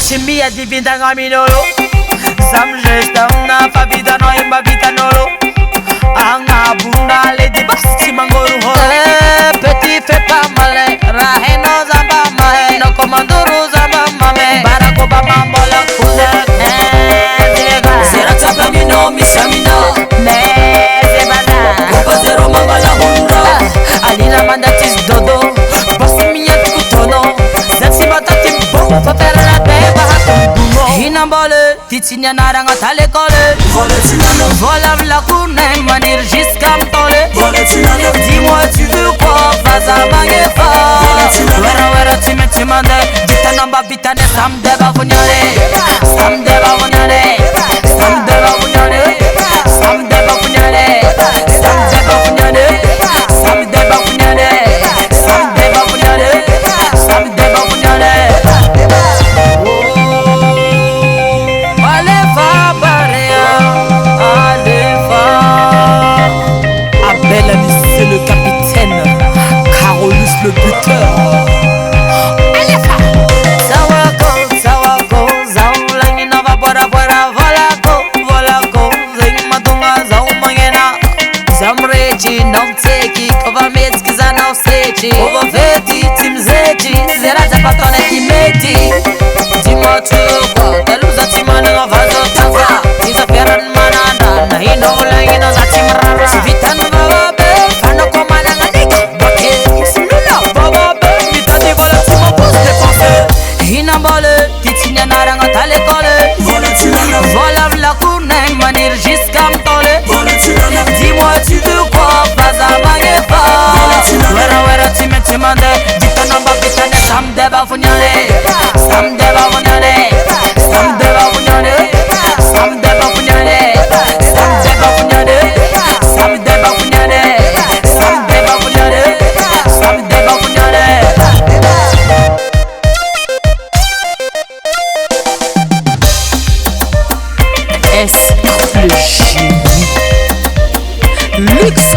Chimbia divina gaminolo Sam gesta una fabita no imbabita nolo Anga bunda le di basti mangoro ho Petit fait pas mal Raheno zamba mae No comandoro zamba mame Barack Obama bola kule Sera chapa mino mishamino Me zebada Kupa zero mangala hundro Alina mandatis dodo Basi miya kutono Zansi matati bom Papera la beba Hinambole Titinya naranga tale kole Vola vla kune manir jiskam tole Dis-moi tu veux quoi Vaza mange fa Wera wera time timande Dita namba bitane Sam Deba vunyane Sam Deba vunyane Sam Deba vunyane Sam Deba vunyane Sam Deba vunyane Sam Deba vunyane Sam Deba vunyane Sam Deba vunyane C'est le capitaine Carolus le buteur. Sawako, zaulangi nova bora bora volako, zing madunga zau mangena. Zamreji namteki kova metski za nauseji. Ovo veti timzeji, zera zapatone kimeti. Dis-moi tu quoi, taluza timane no vazo tanga. Iza peran manana, na hino ulangi no za timrara. Sivitan baba be. Hinambole, titinya naranga tale kole Vola vla kune manir jiskam tole Dis-moi tu veux quoi, Vaza mange fa Wera wera time timande Dita namba bitane Sam Deba vunyane Sam Deba vunyane Sam Deba vunyane Sam Deba vunyane Sam Deba vunyane Sam Deba vunyane Sam Deba vunyane Sam Deba vunyane Est le génie Luxe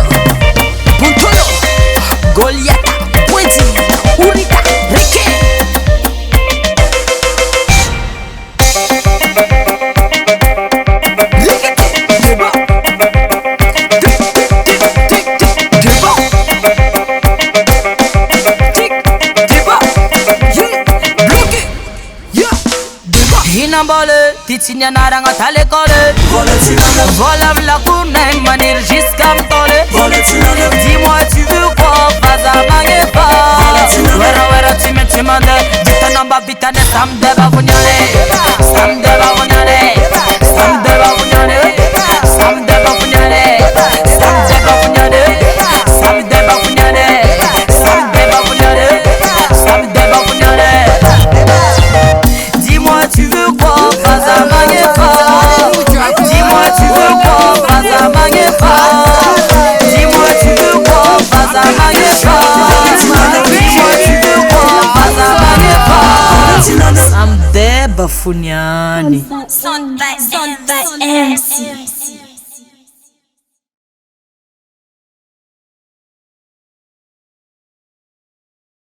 Puntolo Goliata Pointi Urita Rike Deba Deba Deba Bloqué Hinambole Titinya naranga tale kole Vola vla kune manir jiskam tole Dis-moi tu veux quoi Vaza mange fa Wera wera time timande Dita namba bitane Sam Deba vunyane Sam Deba vunyane Sam Deba vunyane Sam Deba vunyane Sam Deba vunyane Sam Deba vunyane Sam Deba vunyane Sam Deba vunyane Dis-moi tu veux quoi Vaza mange fa Dis-moi tu veux quoi Vaza mange fa Dis-moi tu veux quoi Vaza mange fa Dis-moi tu veux quoi Vaza mange fa Sam Deba funyani Son by MC